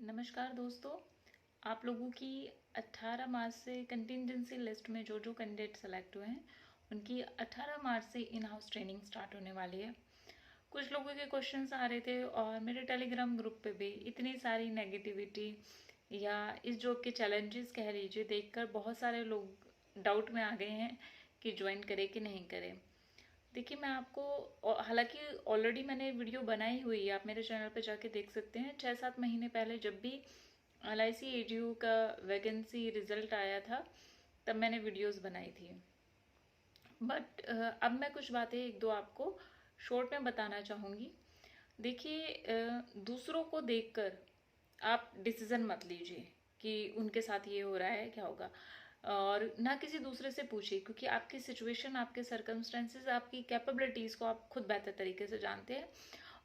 नमस्कार दोस्तों। आप लोगों की 18 मार्च से कंटिजेंसी लिस्ट में जो जो कैंडिडेट सेलेक्ट हुए हैं उनकी 18 मार्च से इन हाउस ट्रेनिंग स्टार्ट होने वाली है। कुछ लोगों के क्वेश्चंस आ रहे थे और मेरे टेलीग्राम ग्रुप पे भी इतनी सारी नेगेटिविटी या इस जॉब के चैलेंजेस कह लीजिए देखकर बहुत सारे लोग डाउट में आ गए हैं कि ज्वाइन करें कि नहीं करें। देखिए मैं आपको हालांकि ऑलरेडी मैंने वीडियो बनाई हुई है, आप मेरे चैनल पे जाके देख सकते हैं। 6-7 महीने पहले जब भी LIC AGU का वैकेंसी रिजल्ट आया था तब मैंने वीडियोस बनाई थी। बट अब मैं कुछ बातें एक दो आपको शॉर्ट में बताना चाहूँगी। देखिए दूसरों को देखकर आप डिसीज़न मत लीजिए कि उनके साथ ये हो रहा है क्या होगा, और ना किसी दूसरे से पूछिए, क्योंकि आपकी सिचुएशन, आपके सर्कमस्टेंसेस, आपकी कैपेबिलिटीज़ को आप खुद बेहतर तरीके से जानते हैं।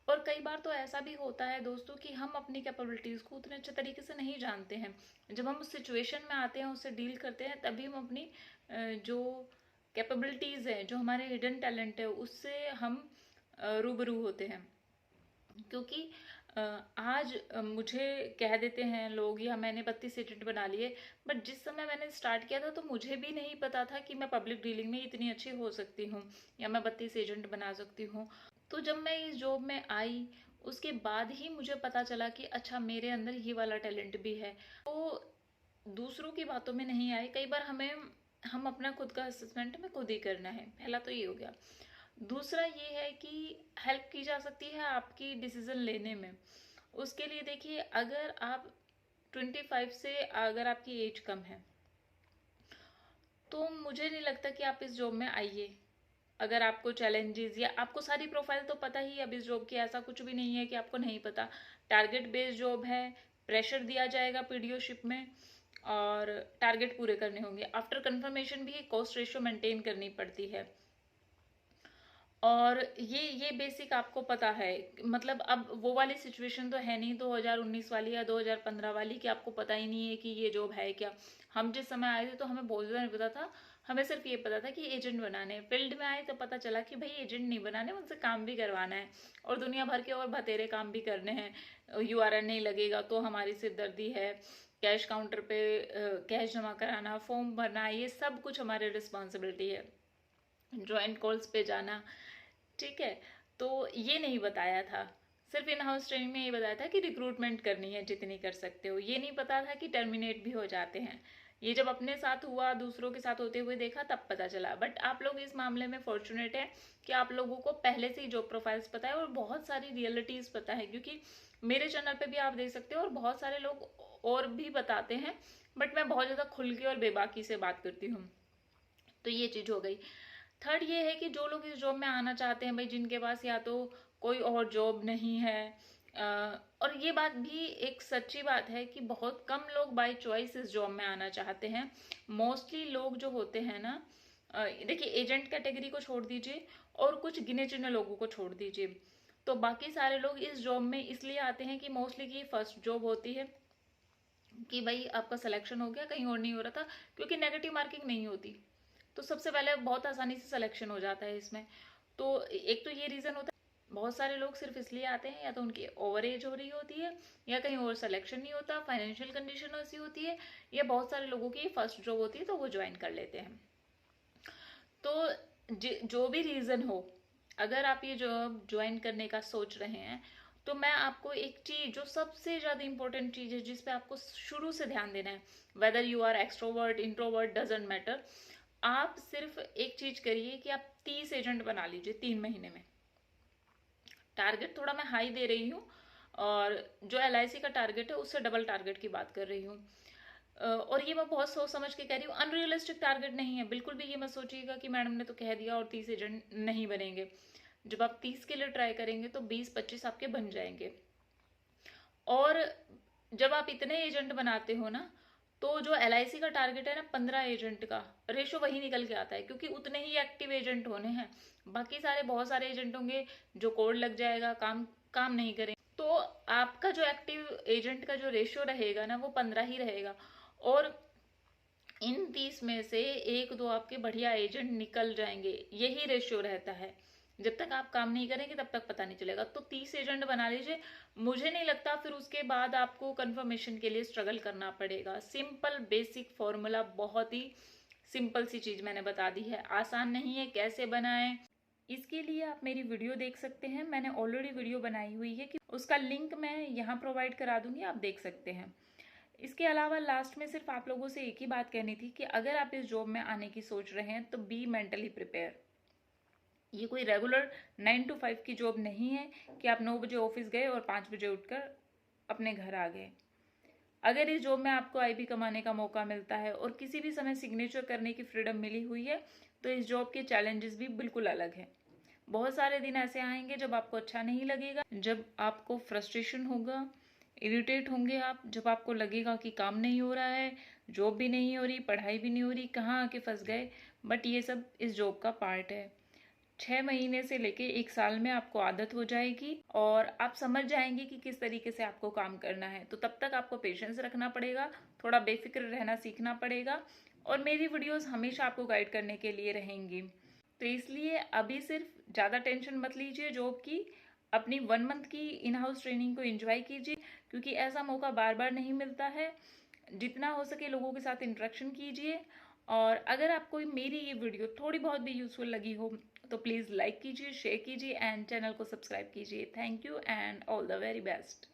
और कई बार तो ऐसा भी होता है दोस्तों कि हम अपनी कैपेबिलिटीज़ को उतने अच्छे तरीके से नहीं जानते हैं। जब हम उस सिचुएशन में आते हैं, उससे डील करते हैं, तभी हम अपनी जो कैपेबिलिटीज़ है, जो हमारे हिडन टैलेंट है, उससे हम रूबरू होते हैं। क्योंकि आज मुझे कह देते हैं लोग या मैंने 32 एजेंट बना लिए, बट जिस समय मैंने स्टार्ट किया था तो मुझे भी नहीं पता था कि मैं पब्लिक डीलिंग में इतनी अच्छी हो सकती हूँ या मैं 32 एजेंट बना सकती हूँ। तो जब मैं इस जॉब में आई उसके बाद ही मुझे पता चला कि अच्छा मेरे अंदर ये वाला टैलेंट भी है। तो दूसरों की बातों में नहीं आए। कई बार हम अपना खुद का असेसमेंट में खुद ही करना है। पहला तो ये हो गया। दूसरा ये है कि हेल्प की जा सकती है आपकी डिसीजन लेने में। उसके लिए देखिए, अगर आप 25 से अगर आपकी एज कम है तो मुझे नहीं लगता कि आप इस जॉब में आइए। अगर आपको चैलेंजेस या आपको सारी प्रोफाइल तो पता ही अब इस जॉब की, ऐसा कुछ भी नहीं है कि आपको नहीं पता। टारगेट बेस्ड जॉब है, प्रेशर दिया जाएगा पीडीओ शिप में और टारगेट पूरे करने होंगे। आफ्टर कंफर्मेशन भी कॉस्ट रेशियो मेंटेन करनी पड़ती है। और ये बेसिक आपको पता है। मतलब अब वो वाली सिचुएशन तो है नहीं 2019 वाली या 2015 वाली कि आपको पता ही नहीं है कि ये जॉब है क्या। हम जिस समय आए थे तो हमें बहुत ज़्यादा नहीं पता था। हमें सिर्फ ये पता था कि एजेंट बनाने। फील्ड में आए तो पता चला कि भाई एजेंट नहीं बनाने, उनसे काम भी करवाना है और दुनिया भर के और बतेरे काम भी करने हैं। URN नहीं लगेगा तो हमारी सिरदर्दी है। कैश काउंटर पे कैश जमा कराना, फॉर्म भरना, ये सब कुछ हमारी रिस्पॉन्सिबिलिटी है। ज्वाइंट कॉल्स पे जाना, ठीक है। तो ये नहीं बताया था। सिर्फ इन हाउस ट्रेनिंग में ये बताया था कि रिक्रूटमेंट करनी है जितनी कर सकते हो। ये नहीं पता था कि टर्मिनेट भी हो जाते हैं। ये जब अपने साथ हुआ, दूसरों के साथ होते हुए देखा, तब पता चला। बट आप लोग इस मामले में फॉर्चुनेट है कि आप लोगों को पहले से ही जॉब प्रोफाइल्स पता है और बहुत सारी रियलिटीज पता है। क्योंकि मेरे चैनल पे भी आप देख सकते हो और बहुत सारे लोग और भी बताते हैं, बट मैं बहुत ज़्यादा खुल के और बेबाकी से बात करती हूँ। तो ये चीज़ हो गई। थर्ड ये है कि जो लोग इस जॉब में आना चाहते हैं भाई, जिनके पास या तो कोई और जॉब नहीं है, और ये बात भी एक सच्ची बात है कि बहुत कम लोग बाय चॉइस इस जॉब में आना चाहते हैं। मोस्टली लोग जो होते हैं ना, देखिए एजेंट कैटेगरी को छोड़ दीजिए और कुछ गिने चुने लोगों को छोड़ दीजिए, तो बाकी सारे लोग इस जॉब में इसलिए आते हैं कि मोस्टली की फर्स्ट जॉब होती है कि भाई आपका सिलेक्शन हो गया, कहीं और नहीं हो रहा था, क्योंकि नेगेटिव मार्किंग नहीं होती। तो सबसे पहले बहुत आसानी से सिलेक्शन हो जाता है इसमें। तो एक तो ये रीज़न होता है। बहुत सारे लोग सिर्फ इसलिए आते हैं, या तो उनकी ओवर एज हो रही होती है, या कहीं और सिलेक्शन नहीं होता, फाइनेंशियल कंडीशन ऐसी होती है, या बहुत सारे लोगों की फर्स्ट जॉब होती है तो वो ज्वाइन कर लेते हैं। तो जो भी रीज़न हो, अगर आप ये जॉब ज्वाइन करने का सोच रहे हैं तो मैं आपको एक चीज़, जो सबसे ज़्यादा इंपॉर्टेंट चीज़ है जिस पे आपको शुरू से ध्यान देना है, whether you are extrovert introvert doesn't matter, आप सिर्फ एक चीज करिए कि आप 30 एजेंट बना लीजिए 3 महीने में। टारगेट थोड़ा मैं हाई दे रही हूँ, और जो LIC का टारगेट है उससे डबल टारगेट की बात कर रही हूँ। और ये मैं बहुत सोच समझ के कह रही हूँ, अनरियलिस्टिक टारगेट नहीं है। बिल्कुल भी ये मत सोचिएगा कि मैडम ने तो कह दिया और 30 एजेंट नहीं बनेंगे। जब आप 30 के लिए ट्राई करेंगे तो 20-25 आपके बन जाएंगे। और जब आप इतने एजेंट बनाते हो ना, तो जो LIC का टारगेट है ना 15 एजेंट का, रेशो वही निकल के आता है, क्योंकि उतने ही एक्टिव एजेंट होने हैं। बाकी सारे बहुत सारे एजेंट होंगे जो कोड लग जाएगा, काम काम नहीं करेंगे। तो आपका जो एक्टिव एजेंट का जो रेशियो रहेगा ना वो 15 ही रहेगा। और इन 30 में से एक दो आपके बढ़िया एजेंट निकल जाएंगे, यही रेशियो रहता है। जब तक आप काम नहीं करेंगे तब तक पता नहीं चलेगा। तो 30 एजेंट बना लीजिए, मुझे नहीं लगता फिर उसके बाद आपको कंफर्मेशन के लिए स्ट्रगल करना पड़ेगा। सिंपल बेसिक फॉर्मूला, बहुत ही सिंपल सी चीज मैंने बता दी है, आसान नहीं है। कैसे बनाएं, इसके लिए आप मेरी वीडियो देख सकते हैं, मैंने ऑलरेडी वीडियो बनाई हुई है कि उसका लिंक मैं यहाँ प्रोवाइड करा दूंगी, आप देख सकते हैं। इसके अलावा लास्ट में सिर्फ आप लोगों से एक ही बात कहनी थी कि अगर आप इस जॉब में आने की सोच रहे हैं तो बी मेंटली प्रिपेयर। ये कोई रेगुलर 9 to 5 की जॉब नहीं है कि आप 9 बजे ऑफिस गए और 5 बजे उठकर अपने घर आ गए। अगर इस जॉब में आपको आईबी कमाने का मौका मिलता है और किसी भी समय सिग्नेचर करने की फ्रीडम मिली हुई है, तो इस जॉब के चैलेंजेस भी बिल्कुल अलग है। बहुत सारे दिन ऐसे आएंगे जब आपको अच्छा नहीं लगेगा, जब आपको फ्रस्ट्रेशन होगा, इरिटेट होंगे आप, जब आपको लगेगा कि काम नहीं हो रहा है, जॉब भी नहीं हो रही, पढ़ाई भी नहीं हो रही, कहाँ आके फंस गए। बट ये सब इस जॉब का पार्ट है। 6 महीने से लेके 1 साल में आपको आदत हो जाएगी और आप समझ जाएंगे कि किस तरीके से आपको काम करना है। तो तब तक आपको पेशेंस रखना पड़ेगा, थोड़ा बेफिक्र रहना सीखना पड़ेगा, और मेरी वीडियोस हमेशा आपको गाइड करने के लिए रहेंगी। तो इसलिए अभी सिर्फ ज़्यादा टेंशन मत लीजिए जॉब की, अपनी 1 मंथ की इन हाउस ट्रेनिंग को एंजॉय कीजिए, क्योंकि ऐसा मौका बार बार नहीं मिलता है। जितना हो सके लोगों के साथ इंटरेक्शन कीजिए, और अगर आपको मेरी ये वीडियो थोड़ी बहुत भी यूजफुल लगी हो तो प्लीज़ लाइक कीजिए, शेयर कीजिए एंड चैनल को सब्सक्राइब कीजिए। Thank you and all the very best.